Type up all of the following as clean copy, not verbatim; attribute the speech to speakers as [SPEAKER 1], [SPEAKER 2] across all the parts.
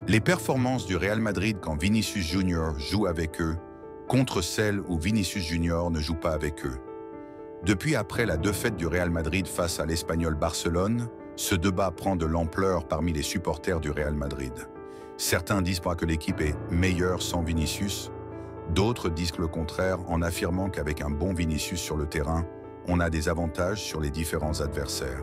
[SPEAKER 1] Les performances du Real Madrid quand Vinicius Junior joue avec eux contre celles où Vinicius Junior ne joue pas avec eux. Depuis après la défaite du Real Madrid face à l'Espagnol Barcelone, ce débat prend de l'ampleur parmi les supporters du Real Madrid. Certains disent pas que l'équipe est meilleure sans Vinicius, d'autres disent le contraire en affirmant qu'avec un bon Vinicius sur le terrain, on a des avantages sur les différents adversaires.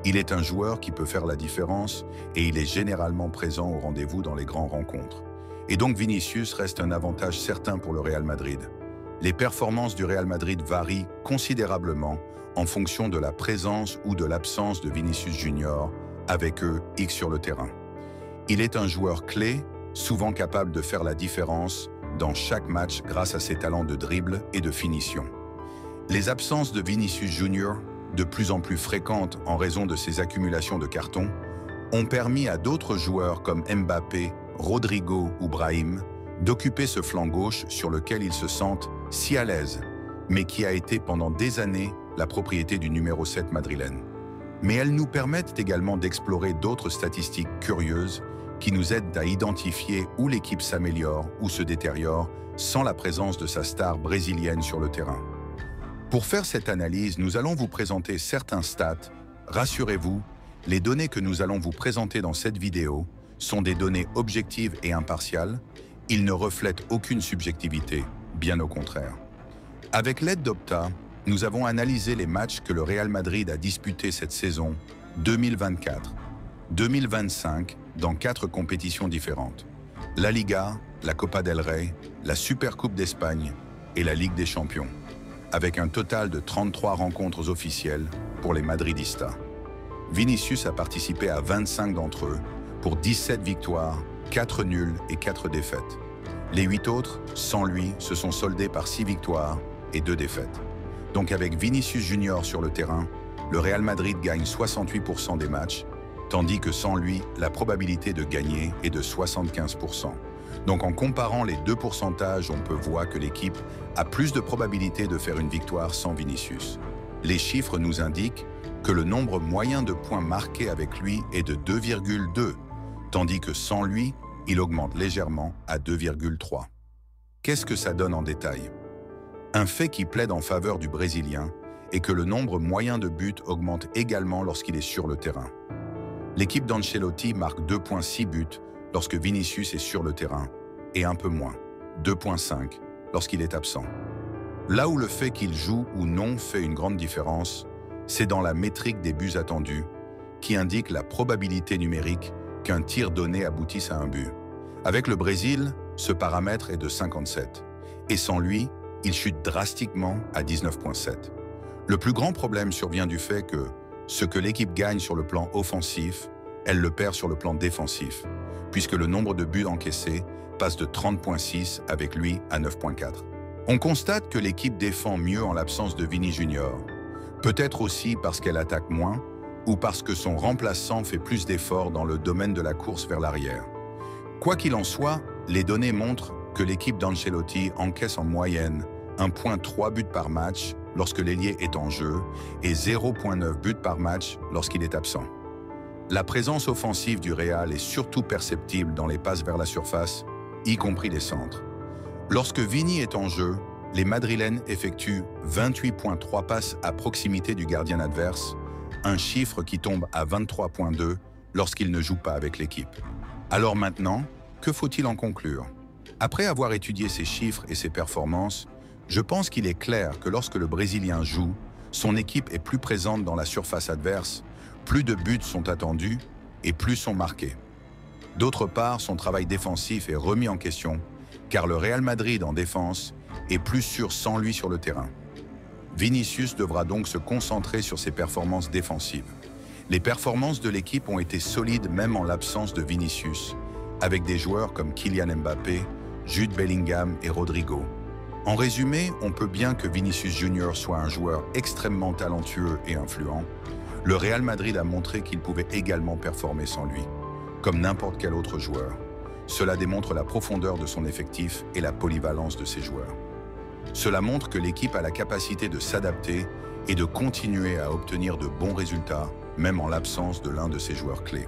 [SPEAKER 1] Il est un joueur qui peut faire la différence et il est généralement présent au rendez-vous dans les grandes rencontres. Et donc Vinicius reste un avantage certain pour le Real Madrid. Les performances du Real Madrid varient considérablement en fonction de la présence ou de l'absence de Vinicius Junior avec eux X sur le terrain. Il est un joueur clé, souvent capable de faire la différence dans chaque match grâce à ses talents de dribble et de finition. Les absences de Vinicius Junior, de plus en plus fréquentes en raison de ses accumulations de cartons, ont permis à d'autres joueurs comme Mbappé, Rodrigo ou Brahim d'occuper ce flanc gauche sur lequel ils se sentent si à l'aise, mais qui a été pendant des années la propriété du numéro 7 madrilène. Mais elles nous permettent également d'explorer d'autres statistiques curieuses qui nous aident à identifier où l'équipe s'améliore ou se détériore sans la présence de sa star brésilienne sur le terrain. Pour faire cette analyse, nous allons vous présenter certains stats. Rassurez-vous, les données que nous allons vous présenter dans cette vidéo sont des données objectives et impartiales. Ils ne reflètent aucune subjectivité, bien au contraire. Avec l'aide d'Opta, nous avons analysé les matchs que le Real Madrid a disputés cette saison 2024-2025 dans 4 compétitions différentes. La Liga, la Copa del Rey, la Supercoupe d'Espagne et la Ligue des Champions, avec un total de 33 rencontres officielles pour les Madridistas. Vinicius a participé à 25 d'entre eux, pour 17 victoires, 4 nuls et 4 défaites. Les 8 autres, sans lui, se sont soldés par 6 victoires et 2 défaites. Donc avec Vinicius Junior sur le terrain, le Real Madrid gagne 68% des matchs, tandis que sans lui, la probabilité de gagner est de 75%. Donc en comparant les deux pourcentages, on peut voir que l'équipe a plus de probabilité de faire une victoire sans Vinicius. Les chiffres nous indiquent que le nombre moyen de points marqués avec lui est de 2,2, tandis que sans lui, il augmente légèrement à 2,3. Qu'est-ce que ça donne en détail? Un fait qui plaide en faveur du Brésilien est que le nombre moyen de buts augmente également lorsqu'il est sur le terrain. L'équipe d'Ancelotti marque 2,6 buts lorsque Vinicius est sur le terrain, et un peu moins, 2,5 lorsqu'il est absent. Là où le fait qu'il joue ou non fait une grande différence, c'est dans la métrique des buts attendus, qui indique la probabilité numérique qu'un tir donné aboutisse à un but. Avec le Brésil, ce paramètre est de 57, et sans lui, il chute drastiquement à 19,7. Le plus grand problème survient du fait que ce que l'équipe gagne sur le plan offensif, elle le perd sur le plan défensif, puisque le nombre de buts encaissés passe de 30,6 avec lui à 9,4. On constate que l'équipe défend mieux en l'absence de Vini Junior, peut-être aussi parce qu'elle attaque moins ou parce que son remplaçant fait plus d'efforts dans le domaine de la course vers l'arrière. Quoi qu'il en soit, les données montrent que l'équipe d'Ancelotti encaisse en moyenne 1,3 buts par match lorsque l'ailier est en jeu et 0,9 buts par match lorsqu'il est absent. La présence offensive du Real est surtout perceptible dans les passes vers la surface, y compris les centres. Lorsque Vini est en jeu, les Madrilènes effectuent 28,3 passes à proximité du gardien adverse, un chiffre qui tombe à 23,2 lorsqu'il ne joue pas avec l'équipe. Alors maintenant, que faut-il en conclure? Après avoir étudié ces chiffres et ces performances, je pense qu'il est clair que lorsque le Brésilien joue, son équipe est plus présente dans la surface adverse, plus de buts sont attendus et plus sont marqués. D'autre part, son travail défensif est remis en question, car le Real Madrid en défense est plus sûr sans lui sur le terrain. Vinicius devra donc se concentrer sur ses performances défensives. Les performances de l'équipe ont été solides même en l'absence de Vinicius, avec des joueurs comme Kylian Mbappé, Jude Bellingham et Rodrigo. En résumé, on peut bien que Vinicius Junior soit un joueur extrêmement talentueux et influent. Le Real Madrid a montré qu'il pouvait également performer sans lui, comme n'importe quel autre joueur. Cela démontre la profondeur de son effectif et la polyvalence de ses joueurs. Cela montre que l'équipe a la capacité de s'adapter et de continuer à obtenir de bons résultats, même en l'absence de l'un de ses joueurs clés.